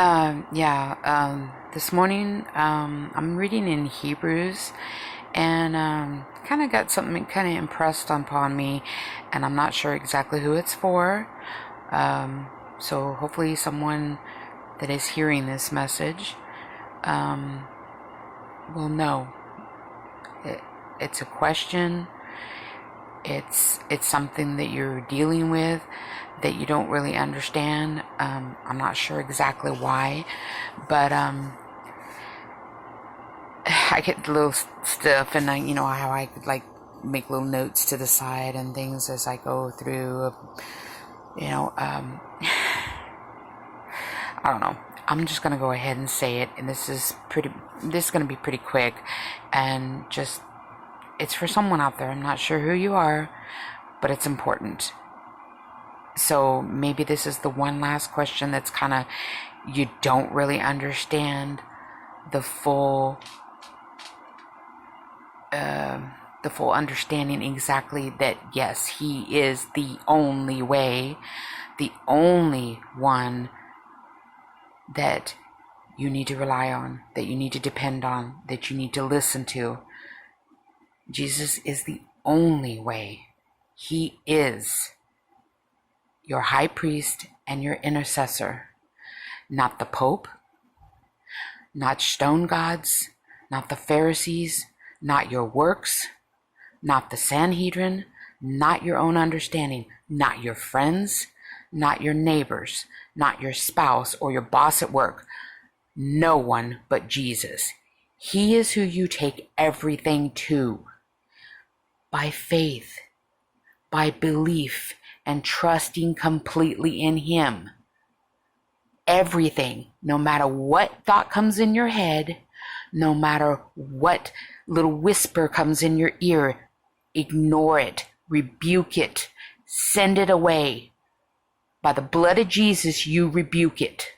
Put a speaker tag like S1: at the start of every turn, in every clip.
S1: This morning, I'm reading in Hebrews, and kind of got something kind of impressed upon me, and I'm not sure exactly who it's for. So hopefully someone that is hearing this message will know. It's a question. It's something that you're dealing with that you don't really understand. I'm not sure exactly why, but I get little stuff, and how I could like make little notes to the side and things as I go through. I don't know. I'm just gonna go ahead and say it, and this is gonna be pretty quick, and just it's for someone out there. I'm not sure who you are, but it's important. So maybe this is the one last question that's kind of, you don't really understand the full understanding exactly that, yes, he is the only way, the only one that you need to rely on, that you need to depend on, that you need to listen to. Jesus is the only way. He is your high priest and your intercessor, not the Pope, not stone gods, not the Pharisees, not your works, not the Sanhedrin, not your own understanding, not your friends, not your neighbors, not your spouse or your boss at work. No one but Jesus. He is who you take everything to. By faith, by belief, and trusting completely in him. Everything, no matter what thought comes in your head, no matter what little whisper comes in your ear, ignore it, rebuke it, send it away. By the blood of Jesus, you rebuke it.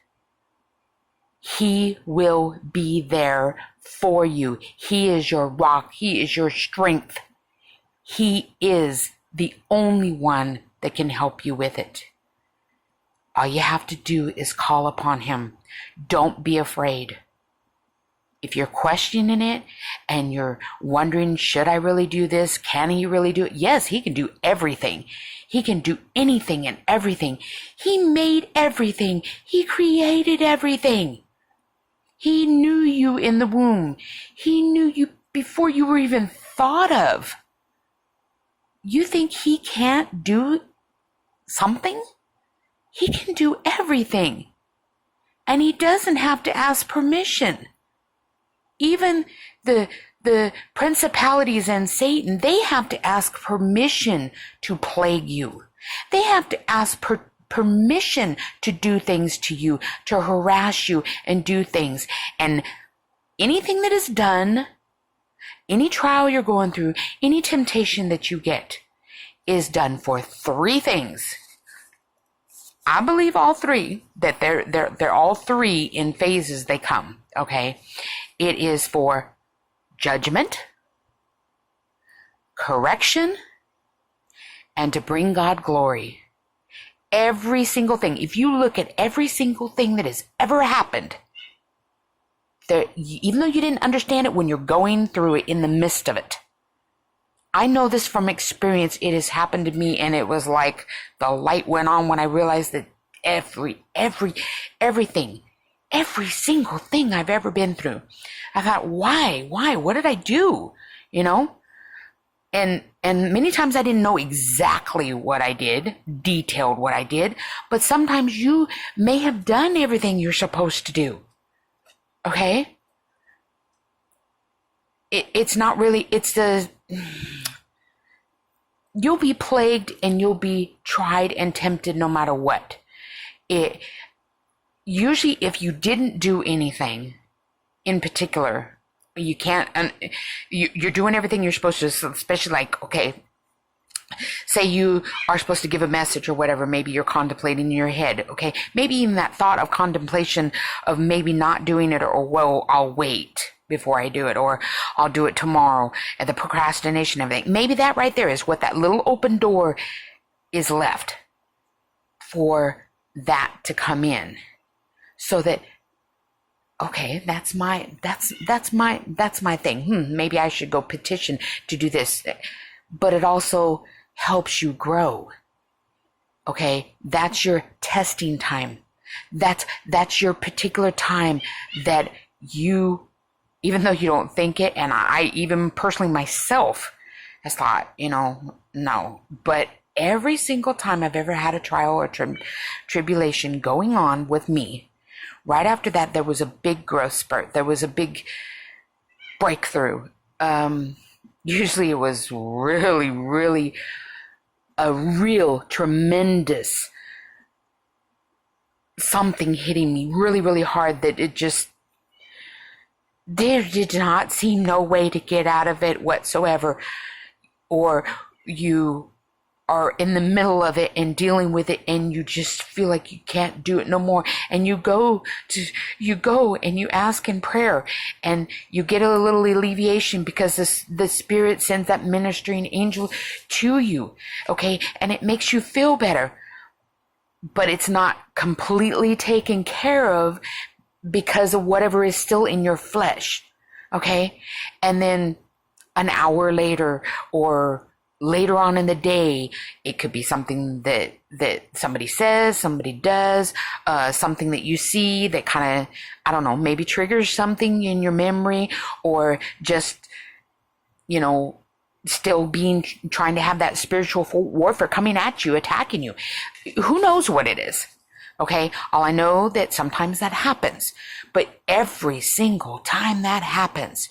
S1: He will be there for you. He is your rock. He is your strength. He is the only one that can help you with it. All you have to do is call upon him. Don't be afraid. If you're questioning it and you're wondering, should I really do this? Can he really do it? Yes, he can do everything. He can do anything and everything. He made everything. He created everything. He knew you in the womb. He knew you before you were even thought of. You think he can't do something? He can do everything. And he doesn't have to ask permission. Even the principalities and Satan, they have to ask permission to plague you. They have to ask permission to do things to you, to harass you and do things. And anything that is done, any trial you're going through, any temptation that you get is done for three things. I believe all three, that they're all three in phases they come, okay? It is for judgment, correction, and to bring God glory. Every single thing. If you look at every single thing that has ever happened, even though you didn't understand it when you're going through it, in the midst of it. I know this from experience. It has happened to me, and it was like the light went on when I realized that everything, every single thing I've ever been through. I thought, why? What did I do? And many times I didn't know exactly what I did, detailed what I did, but sometimes you may have done everything you're supposed to do. Okay? It's not really, you'll be plagued and you'll be tried and tempted no matter what. Usually if you didn't do anything in particular, you can't, you're doing everything you're supposed to, especially like, okay, say you are supposed to give a message or whatever, maybe you're contemplating in your head, okay? Maybe even that thought of contemplation of maybe not doing it, or, well, I'll wait before I do it, or I'll do it tomorrow, and the procrastination, everything. Maybe that right there is what that little open door is left for that to come in. so that, okay, that's my thing. Maybe I should go petition to do this. But it also helps you grow. Okay, that's your testing time. That's your particular time that you, even though you don't think it, and I even personally myself has thought, no. But every single time I've ever had a trial or tribulation going on with me, right after that, there was a big growth spurt. There was a big breakthrough. Usually it was really, really a real tremendous something hitting me really, really hard that it just, there did not seem no way to get out of it whatsoever. Or you are in the middle of it and dealing with it and you just feel like you can't do it no more, and you go and you ask in prayer and you get a little alleviation because the Spirit sends that ministering angel to you, okay, and it makes you feel better, but it's not completely taken care of because of whatever is still in your flesh, okay? And then an hour later or later on in the day, it could be something that somebody says, somebody does, something that you see that kind of, I don't know, maybe triggers something in your memory, or just, still trying to have that spiritual warfare coming at you, attacking you. Who knows what it is? Okay. All I know that sometimes that happens, but every single time that happens,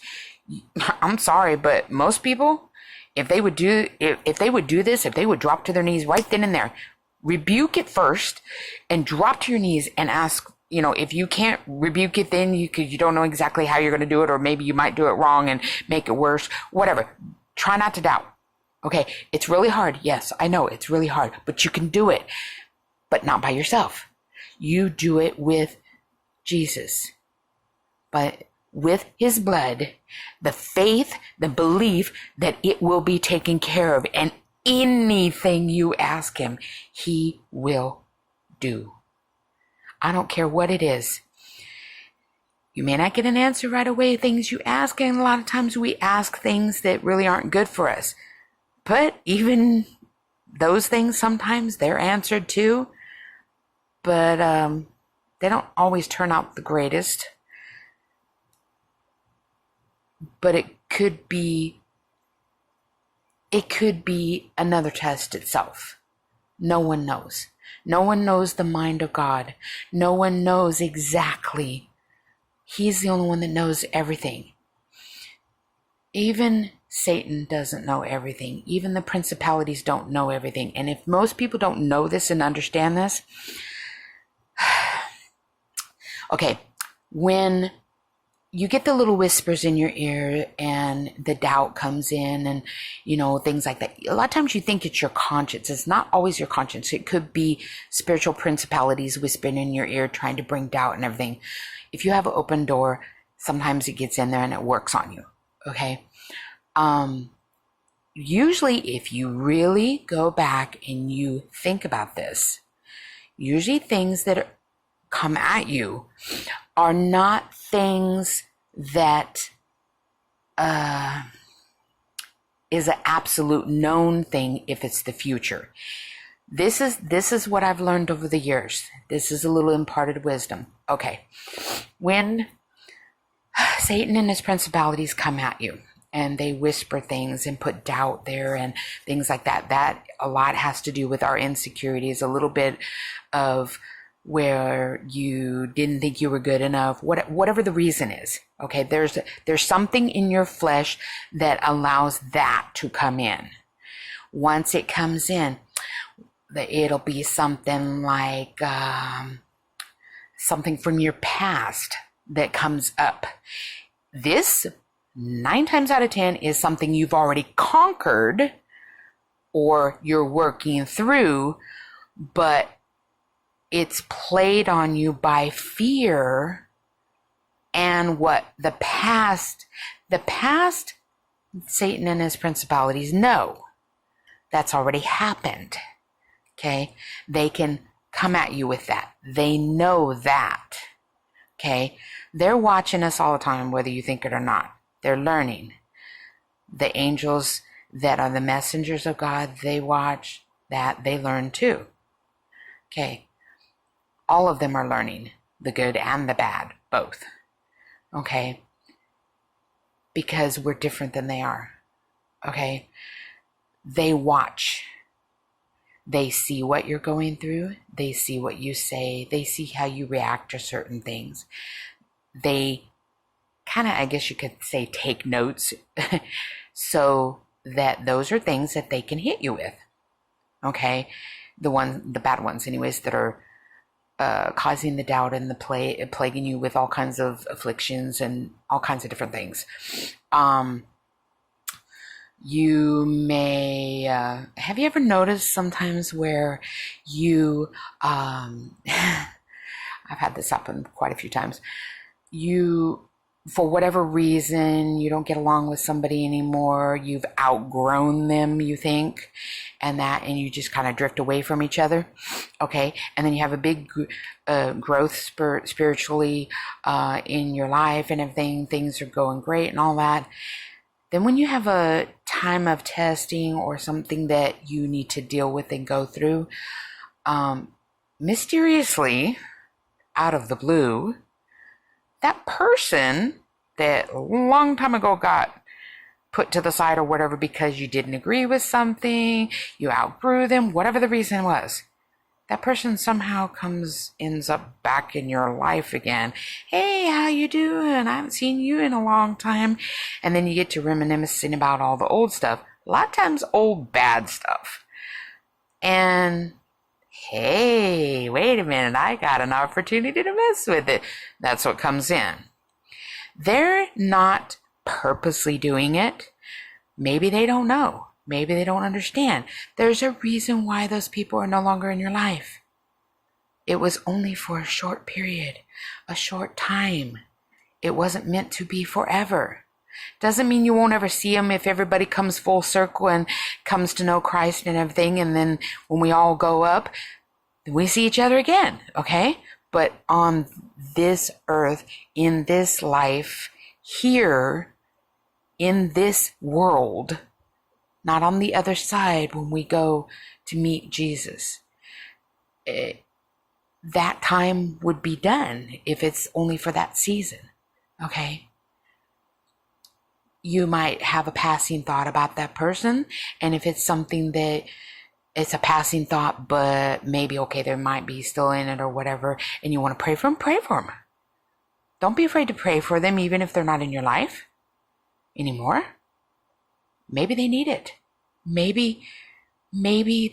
S1: I'm sorry, but most people, if they would do this, if they would drop to their knees right then and there, rebuke it first and drop to your knees and ask, if you can't rebuke it, then you don't know exactly how you're going to do it, or maybe you might do it wrong and make it worse, whatever. Try not to doubt. Okay. It's really hard. Yes, I know it's really hard, but you can do it, but not by yourself. You do it with Jesus, but with his blood, the faith, the belief that it will be taken care of, and anything you ask him, he will do. I don't care what it is. You may not get an answer right away, things you ask, and a lot of times we ask things that really aren't good for us. But even those things, sometimes they're answered too, but they don't always turn out the greatest. But it could be another test itself. No one knows. No one knows the mind of God. No one knows exactly. He's the only one that knows everything. Even Satan doesn't know everything. Even the principalities don't know everything. And if most people don't know this and understand this, okay, when you get the little whispers in your ear and the doubt comes in and, things like that. A lot of times you think it's your conscience. It's not always your conscience. It could be spiritual principalities whispering in your ear, trying to bring doubt and everything. If you have an open door, sometimes it gets in there and it works on you. Okay. Usually if you really go back and you think about this, usually things that come at you are not things that is an absolute known thing if it's the future. This is what I've learned over the years. This is a little imparted wisdom. Okay. When Satan and his principalities come at you and they whisper things and put doubt there and things like that, that a lot has to do with our insecurities, a little bit of where you didn't think you were good enough, whatever the reason is. Okay, there's something in your flesh that allows that to come in. Once it comes in, it'll be something like something from your past that comes up. This 9 times out of 10 is something you've already conquered or you're working through, but it's played on you by fear and what the past, Satan and his principalities know that's already happened. Okay. They can come at you with that. They know that. Okay? They're watching us all the time, whether you think it or not. They're learning. The angels that are the messengers of God, they watch that, they learn too. Okay? All of them are learning, the good and the bad, both. Okay? Because we're different than they are. Okay? They watch. They see what you're going through. They see what you say. They see how you react to certain things. They kind of, I guess you could say, take notes so that those are things that they can hit you with. Okay? The bad ones anyways, that are causing the doubt and the plaguing you with all kinds of afflictions and all kinds of different things. You may, have you ever noticed sometimes where you, I've had this happen quite a few times. You, for whatever reason, you don't get along with somebody anymore. You've outgrown them, you think, and you just kind of drift away from each other. Okay. And then you have a big growth spiritually in your life and everything. Things are going great and all that. Then when you have a time of testing or something that you need to deal with and go through, mysteriously, out of the blue, that person that a long time ago got put to the side or whatever because you didn't agree with something, you outgrew them, whatever the reason was, that person somehow ends up back in your life again. Hey, how you doing? I haven't seen you in a long time. And then you get to reminiscing about all the old stuff. A lot of times old bad stuff. And hey, wait a minute, I got an opportunity to mess with it. That's what comes in. They're not purposely doing it. Maybe they don't know. Maybe they don't understand. There's a reason why those people are no longer in your life. It was only for a short period, a short time. It wasn't meant to be forever. Doesn't mean you won't ever see them if everybody comes full circle and comes to know Christ and everything. And then when we all go up, we see each other again. Okay? But on this earth, in this life, here, in this world, not on the other side when we go to meet Jesus, that time would be done if it's only for that season. Okay? You might have a passing thought about that person, and if it's something that it's a passing thought, but maybe, okay, there might be still in it or whatever, and you want to pray for them. Don't be afraid to pray for them, even if they're not in your life anymore. Maybe they need it. Maybe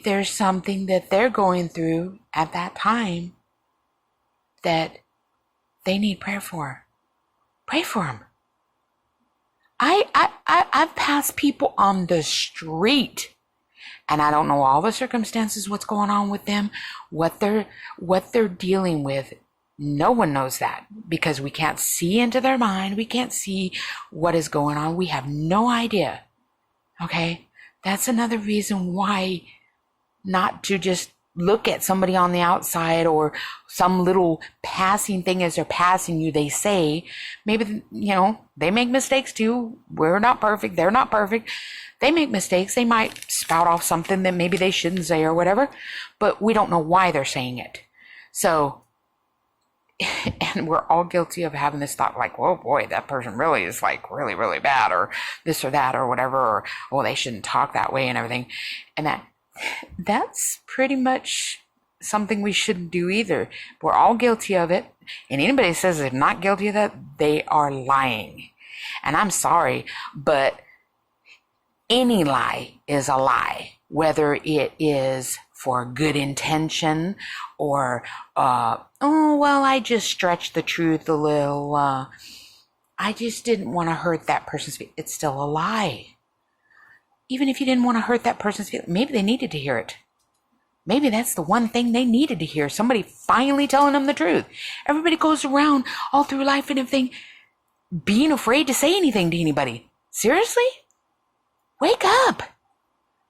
S1: there's something that they're going through at that time that they need prayer for. Pray for them. I've passed people on the street, and I don't know all the circumstances, what's going on with them, what they're dealing with. No one knows that because we can't see into their mind. We can't see what is going on. We have no idea. Okay? That's another reason why not to just look at somebody on the outside or some little passing thing as they're passing you. They say, maybe, they make mistakes too. We're not perfect. They're not perfect. They make mistakes. They might spout off something that maybe they shouldn't say or whatever, but we don't know why they're saying it. So, and we're all guilty of having this thought like, oh boy, that person really is like really, really bad, or this or that or whatever, or, oh, they shouldn't talk that way and everything. And that's pretty much something we shouldn't do either. We're all guilty of it. And anybody says they're not guilty of that, they are lying. And I'm sorry, but any lie is a lie, whether it is for good intention or, I just stretched the truth a little. I just didn't want to hurt that person's feelings. It's still a lie. Even if you didn't want to hurt that person's feelings, maybe they needed to hear it. Maybe that's the one thing they needed to hear. Somebody finally telling them the truth. Everybody goes around all through life and everything being afraid to say anything to anybody. Seriously? Wake up.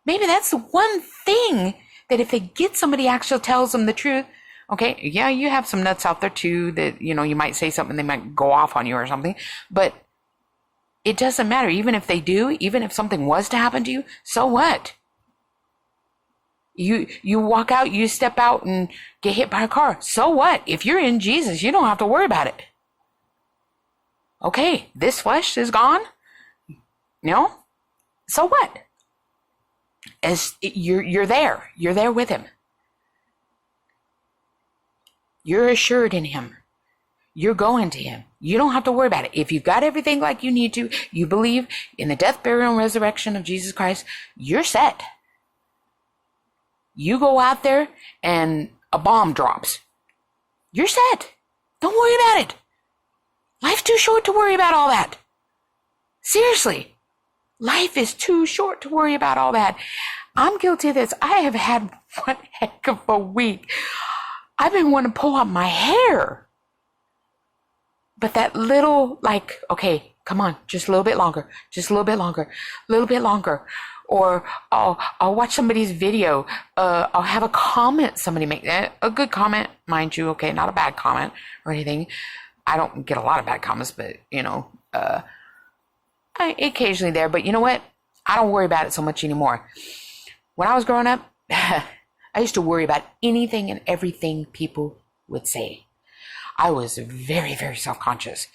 S1: Maybe that's the one thing that if they get somebody actually tells them the truth, Okay, yeah, you have some nuts out there too that, you might say something, they might go off on you or something, but it doesn't matter. Even if they do, even if something was to happen to you, so what? You walk out, you step out and get hit by a car. So what? If you're in Jesus, you don't have to worry about it. Okay, this flesh is gone. So what? As you're there with him. You're assured in him. You're going to him. You don't have to worry about it. If you've got everything like you need to, you believe in the death, burial, and resurrection of Jesus Christ, you're set. You go out there and a bomb drops. You're set. Don't worry about it. Life's too short to worry about all that. Seriously. Life is too short to worry about all that. I'm guilty of this. I have had one heck of a week. I've been wanting to pull out my hair. But that little, okay, come on, just a little bit longer, just a little bit longer, a little bit longer. Or I'll watch somebody's video. I'll have a comment somebody make, a good comment, mind you, okay, not a bad comment or anything. I don't get a lot of bad comments, but, I occasionally there. But you know what? I don't worry about it so much anymore. When I was growing up, I used to worry about anything and everything people would say. I was very, very self-conscious,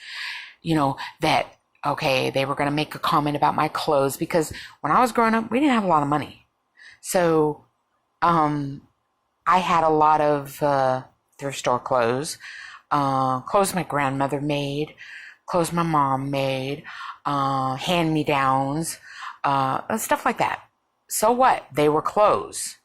S1: that, okay, they were going to make a comment about my clothes, because when I was growing up, we didn't have a lot of money. So, I had a lot of, thrift store clothes, clothes my grandmother made, clothes my mom made, hand-me-downs, stuff like that. So what? They were clothes.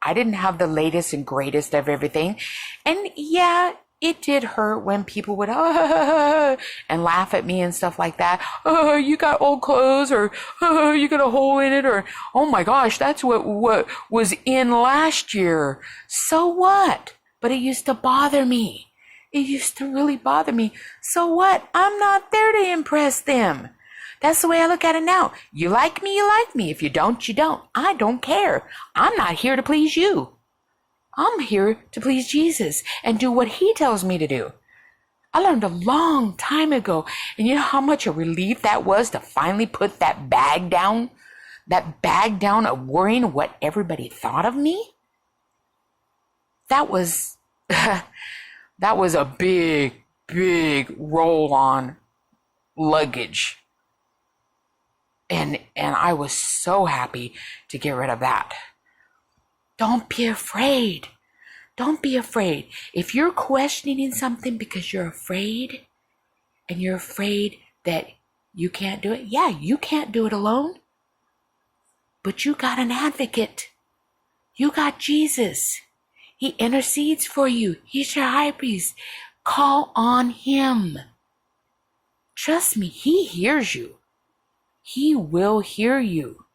S1: I didn't have the latest and greatest of everything. And yeah, it did hurt when people would and laugh at me and stuff like that. Oh, you got old clothes, or oh, you got a hole in it, or oh my gosh, that's what was in last year. So what? But it used to bother me. It used to really bother me. So what? I'm not there to impress them. That's the way I look at it now. You like me, you like me. If you don't, you don't. I don't care. I'm not here to please you. I'm here to please Jesus and do what he tells me to do. I learned a long time ago. And you know how much a relief that was to finally put that bag down? That bag down of worrying what everybody thought of me? That was, that was a big, big roll-on luggage. And I was so happy to get rid of that. Don't be afraid. Don't be afraid. If you're questioning something because you're afraid, and you're afraid that you can't do it, yeah, you can't do it alone. But you got an advocate. You got Jesus. He intercedes for you. He's your high priest. Call on him. Trust me, he hears you. He will hear you.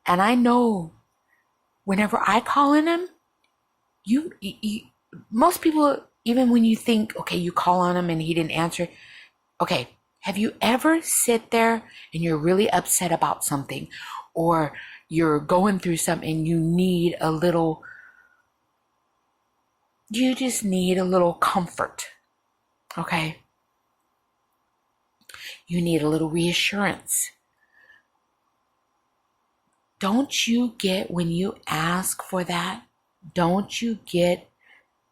S1: And I know whenever I call on him, you most people, even when you think, okay, you call on him and he didn't answer. Okay, have you ever sit there and you're really upset about something, or you're going through something and you just need a little comfort, okay? You need a little reassurance. Don't you get, when you ask for that, don't you get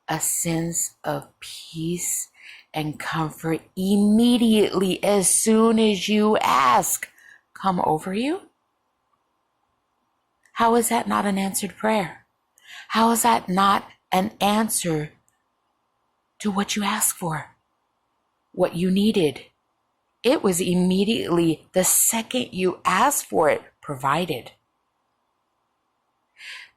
S1: a sense of peace and comfort immediately as soon as you ask come over you? How is that not an answered prayer? How is that not an answer to what you asked for, what you needed? It was immediately, the second you asked for it, provided.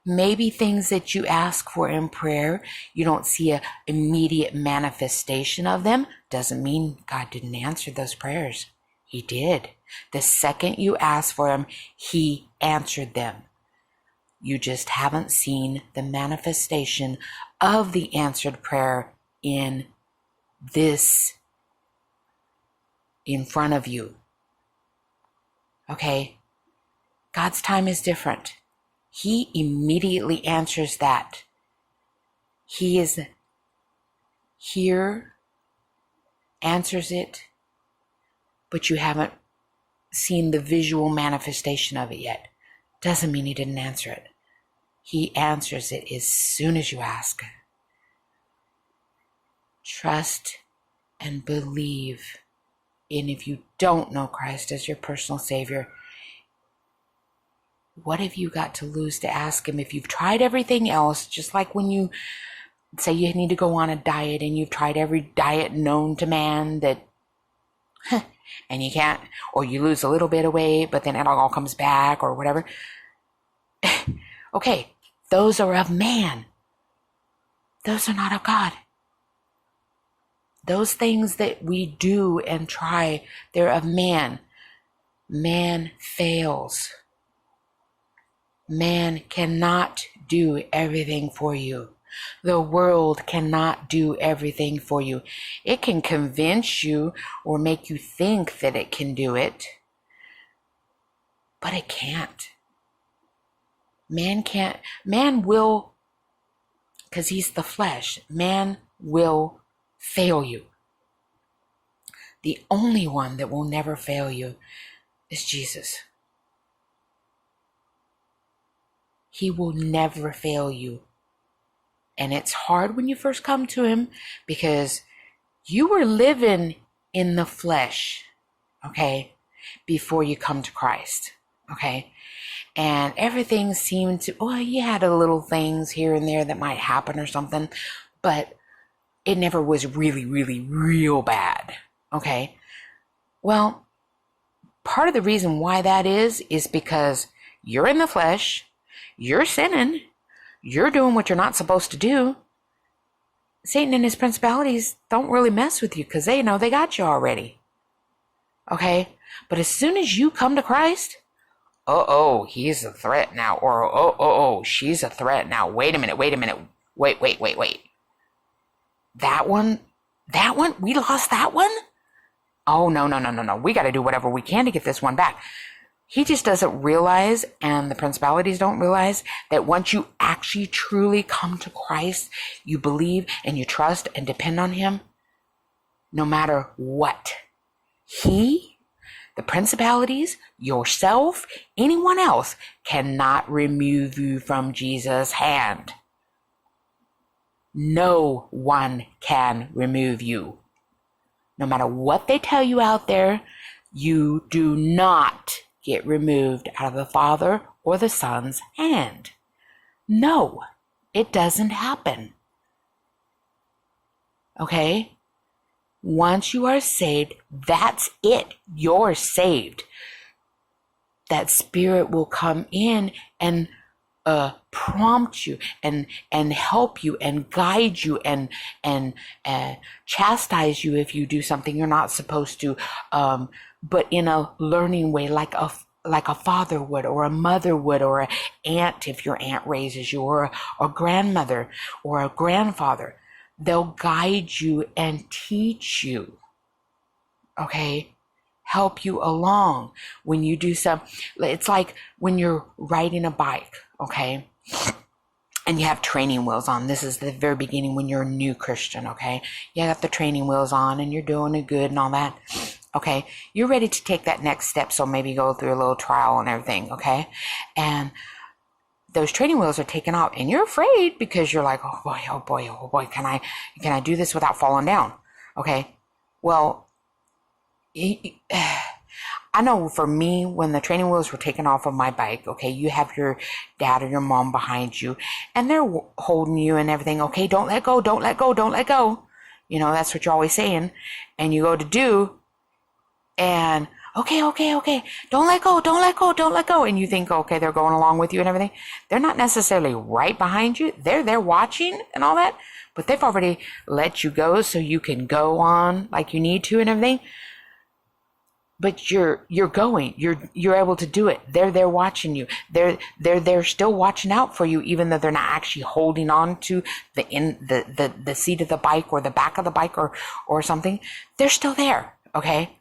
S1: Maybe things that you ask for in prayer, you don't see an immediate manifestation of them. Doesn't mean God didn't answer those prayers. He did. The second you asked for them, he answered them. You just haven't seen the manifestation of the answered prayer in front of you. Okay? God's time is different. He immediately answers that. He is here, answers it, but you haven't seen the visual manifestation of it yet. Doesn't mean he didn't answer it. He answers it as soon as you ask. Trust and believe. And if you don't know Christ as your personal Savior, what have you got to lose to ask him? If you've tried everything else, just like when you say you need to go on a diet and you've tried every diet known to man that, and you can't, or you lose a little bit of weight, but then it all comes back or whatever. Okay, those are of man. Those are not of God. Those things that we do and try, they're of man. Man fails. Man cannot do everything for you. The world cannot do everything for you. It can convince you or make you think that it can do it, but it can't. Man can't. Man will, because he's the flesh, man will fail you. The only one that will never fail you is Jesus. He will never fail you. And it's hard when you first come to him because you were living in the flesh, okay, before you come to Christ, okay? And everything seemed to, you had a little things here and there that might happen or something, but it never was really, really, real bad, okay? Well, part of the reason why that is because you're in the flesh, you're sinning, you're doing what you're not supposed to do. Satan and his principalities don't really mess with you because they know they got you already, okay? But as soon as you come to Christ, he's a threat now, or she's a threat now. Wait a minute. Wait. That one, we lost that one? Oh, no. We got to do whatever we can to get this one back. He just doesn't realize, and the principalities don't realize, that once you actually truly come to Christ, you believe and you trust and depend on him, no matter what, he, the principalities, yourself, anyone else cannot remove you from Jesus' hand. No one can remove you. No matter what they tell you out there, you do not get removed out of the Father or the Son's hand. No, it doesn't happen. Okay? Once you are saved, that's it. You're saved. That Spirit will come in and prompt you and help you and guide you and chastise you if you do something you're not supposed to, but in a learning way, like a father would, or a mother would, or an aunt if your aunt raises you, or a grandmother or a grandfather. They'll guide you and teach you, okay? Help you along when you do some. It's like when you're riding a bike, okay? And you have training wheels on. This is the very beginning when you're a new Christian, okay? You have the training wheels on and you're doing it good and all that, okay? You're ready to take that next step, so maybe go through a little trial and everything, okay? And those training wheels are taken off and you're afraid because you're like, oh boy, can I do this without falling down? Okay. Well, I know for me, when the training wheels were taken off of my bike, okay, you have your dad or your mom behind you and they're holding you and everything. Okay. Don't let go. You know, that's what you're always saying. And you go to do, and okay. Don't let go. And you think, okay, they're going along with you and everything. They're not necessarily right behind you. They're there watching and all that, but they've already let you go so you can go on like you need to and everything. But you're going, you're able to do it. They're there watching you. They're still watching out for you, even though they're not actually holding on to the seat of the bike or the back of the bike or something. They're still there. Okay.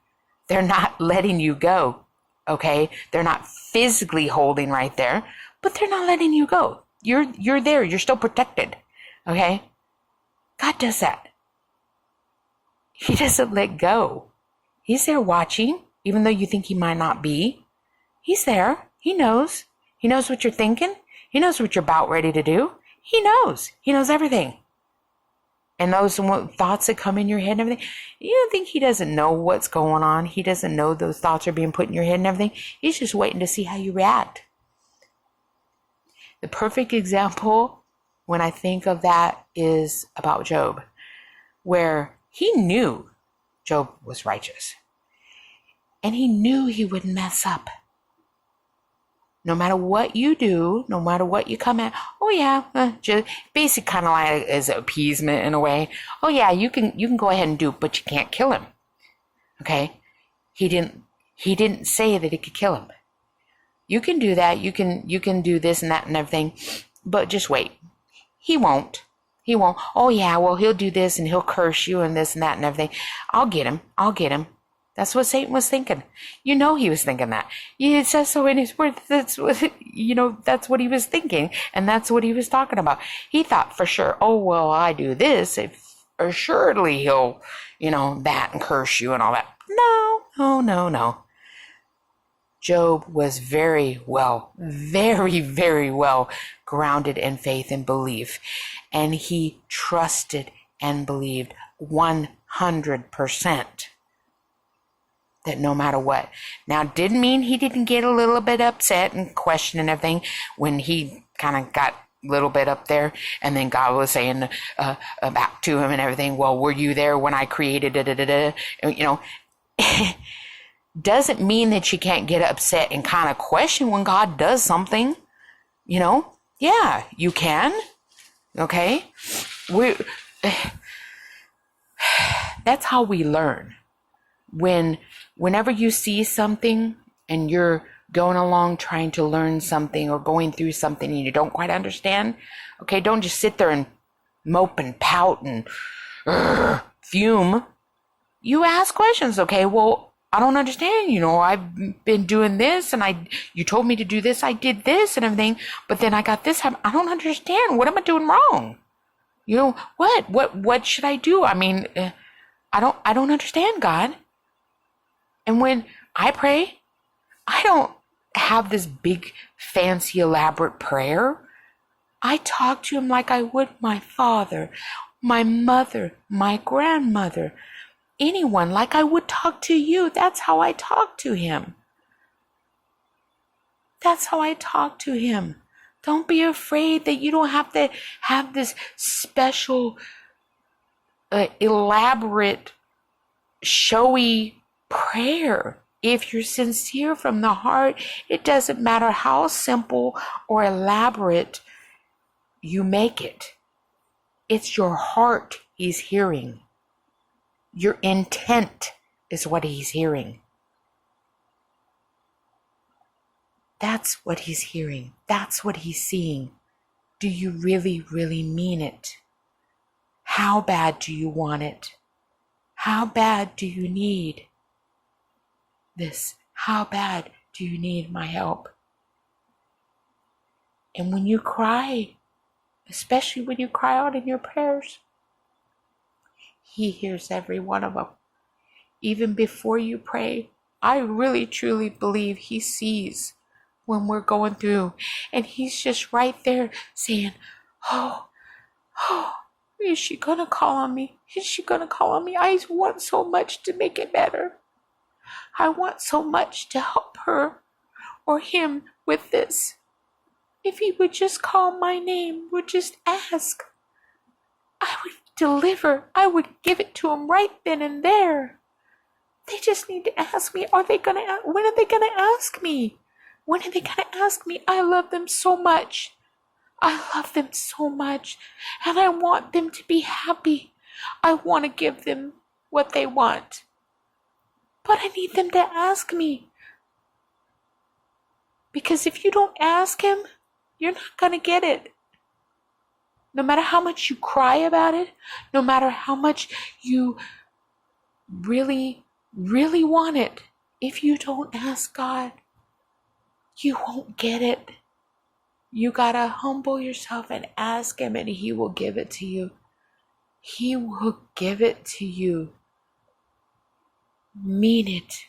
S1: They're not letting you go, okay? They're not physically holding right there, but they're not letting you go. You're there. You're still protected, okay? God does that. He doesn't let go. He's there watching, even though you think he might not be. He's there. He knows. He knows what you're thinking. He knows what you're about ready to do. He knows. He knows everything. And those thoughts that come in your head and everything, you don't think he doesn't know what's going on. He doesn't know those thoughts are being put in your head and everything. He's just waiting to see how you react. The perfect example when I think of that is about Job, where he knew Job was righteous. And he knew he would mess up. No matter what you do, no matter what you come at, oh yeah, just basic kind of like as appeasement in a way. Oh yeah, you can go ahead and do it, but you can't kill him. Okay? He didn't say that it could kill him. You can do that, you can do this and that and everything, but just wait. He won't. He won't. Oh yeah, well he'll do this and he'll curse you and this and that and everything. I'll get him. That's what Satan was thinking. You know he was thinking that. It says so in his word. That's what he was thinking. And that's what he was talking about. He thought for sure, oh, well, I do this. Assuredly he'll, that and curse you and all that. No. Job was very well grounded in faith and belief. And he trusted and believed 100%. That no matter what. Now, didn't mean he didn't get a little bit upset and question and everything when he kind of got a little bit up there, and then God was saying back to him and everything, well, were you there when I created doesn't mean that you can't get upset and kind of question when God does something. Yeah, you can. Okay? That's how we learn. Whenever you see something and you're going along trying to learn something or going through something and you don't quite understand, okay, don't just sit there and mope and pout and fume. You ask questions, okay, well, I don't understand, I've been doing this and you told me to do this, I did this and everything, but then I got this, I don't understand, what am I doing wrong? What should I do? I mean, I don't understand, God. And when I pray, I don't have this big, fancy, elaborate prayer. I talk to him like I would my father, my mother, my grandmother, anyone, like I would talk to you. That's how I talk to him. That's how I talk to him. Don't be afraid that you don't have to have this special, elaborate, showy prayer. If you're sincere from the heart, it doesn't matter how simple or elaborate you make it. It's your heart he's hearing. Your intent is what he's hearing. That's what he's hearing. That's what he's seeing. Do you really, really mean it? How bad do you want it? How bad do you need this? How bad do you need my help? And when you cry, especially when you cry out in your prayers, he hears every one of them. Even before you pray, I really truly believe he sees when we're going through, and he's just right there saying, oh, is she gonna call on me? Is she gonna call on me? I want so much to make it better. I want so much to help her or him with this. If he would just call my name, would just ask, I would deliver. I would give it to him right then and there. They just need to ask me. When are they gonna ask me? When are they gonna ask me? I love them so much. I love them so much. And I want them to be happy. I want to give them what they want. But I need them to ask me. Because if you don't ask him, you're not going to get it. No matter how much you cry about it, no matter how much you really, really want it, if you don't ask God, you won't get it. You got to humble yourself and ask him, and he will give it to you. He will give it to you. Mean it.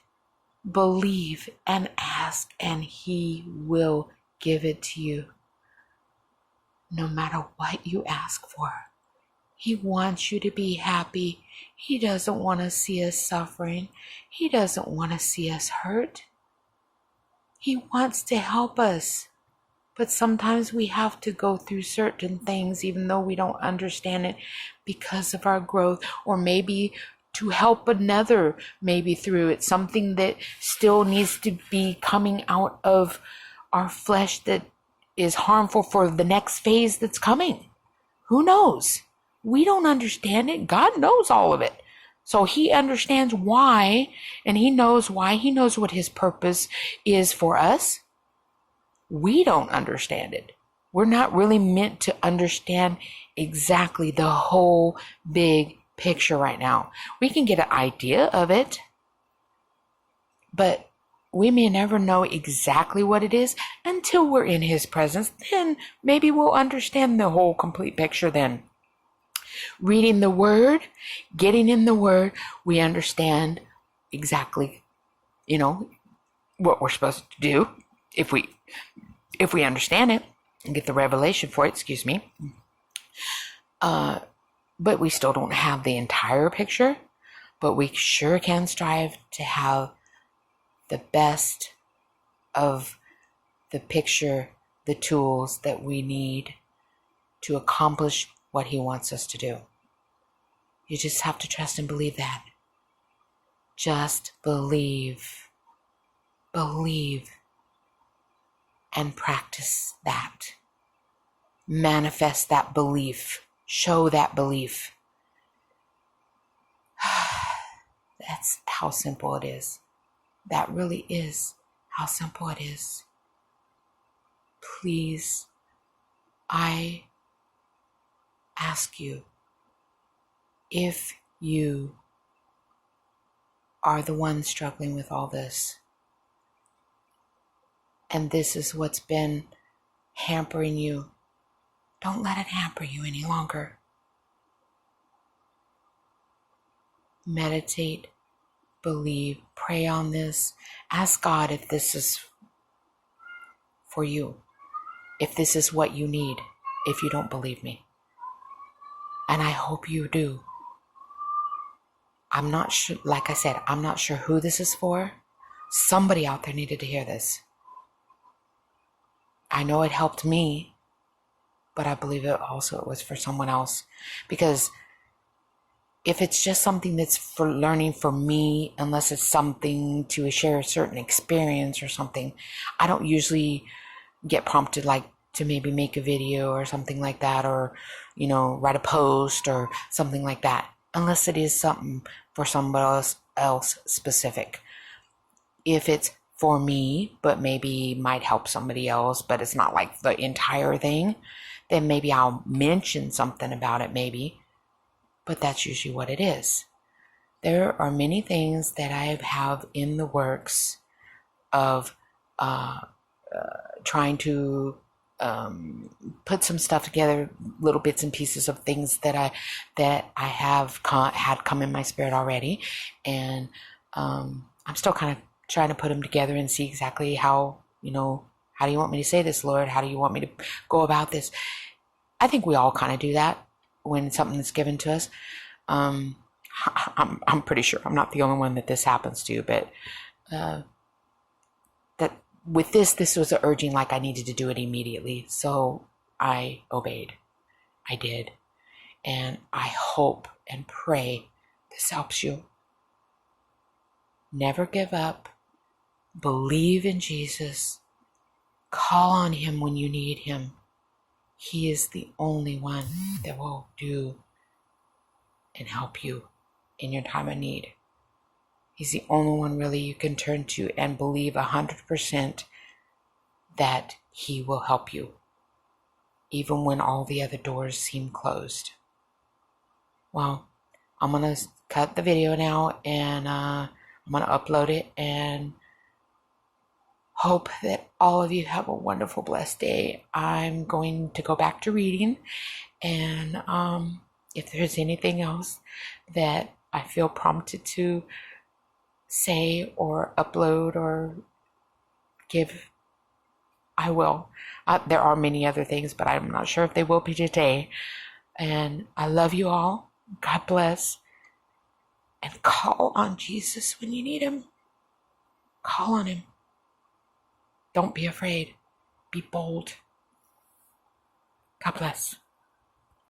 S1: Believe and ask, and He will give it to you. No matter what you ask for. He wants you to be happy. He doesn't want to see us suffering. He doesn't want to see us hurt. He wants to help us. But sometimes we have to go through certain things even though we don't understand it because of our growth, or maybe to help another, maybe through it, something that still needs to be coming out of our flesh that is harmful for the next phase that's coming. Who knows? We don't understand it. God knows all of it. So He understands why, and He knows why. He knows what His purpose is for us. We don't understand it. We're not really meant to understand exactly the whole big picture right now. We can get an idea of it, but we may never know exactly what it is until we're in His presence. Then maybe we'll understand the whole complete picture then. Reading the Word, getting in the Word, we understand exactly, what we're supposed to do if we understand it and get the revelation for it, but we still don't have the entire picture, but we sure can strive to have the best of the picture, the tools that we need to accomplish what He wants us to do. You just have to trust and believe that. Just believe. Believe. And practice that. Manifest that belief. Show that belief. That's how simple it is. That really is how simple it is. Please, I ask you, if you are the one struggling with all this, and this is what's been hampering you, don't let it hamper you any longer. Meditate, believe, pray on this. Ask God if this is for you, if this is what you need, if you don't believe me. And I hope you do. I'm not sure, like I said, I'm not sure who this is for. Somebody out there needed to hear this. I know it helped me, but I believe it was for someone else. Because if it's just something that's for learning for me, unless it's something to share a certain experience or something, I don't usually get prompted to maybe make a video or something like that, or, write a post or something like that, unless it is something for somebody else specific. If it's for me, but maybe might help somebody else, but it's not like the entire thing, then maybe I'll mention something about it maybe, but that's usually what it is. There are many things that I have in the works of trying to put some stuff together, little bits and pieces of things that I have had come in my spirit already, and I'm still kind of trying to put them together and see exactly how do you want me to say this, Lord? How do you want me to go about this? I think we all kind of do that when something's given to us. I'm pretty sure I'm not the only one that this happens to, but that with this was an urging, like I needed to do it immediately. So I obeyed. I did. And I hope and pray this helps you. Never give up. Believe in Jesus. Call on Him when you need Him. He is the only one that will do and help you in your time of need. He's the only one really you can turn to and believe 100% that He will help you, even when all the other doors seem closed. Well, I'm going to cut the video now, and I'm going to upload it, and hope that all of you have a wonderful, blessed day. I'm going to go back to reading, and If there's anything else that I feel prompted to say or upload or give, I will. There are many other things, but I'm not sure if they will be today. And I love you all. God bless. And call on Jesus when you need him. Call on him. Don't be afraid. Be bold. God bless.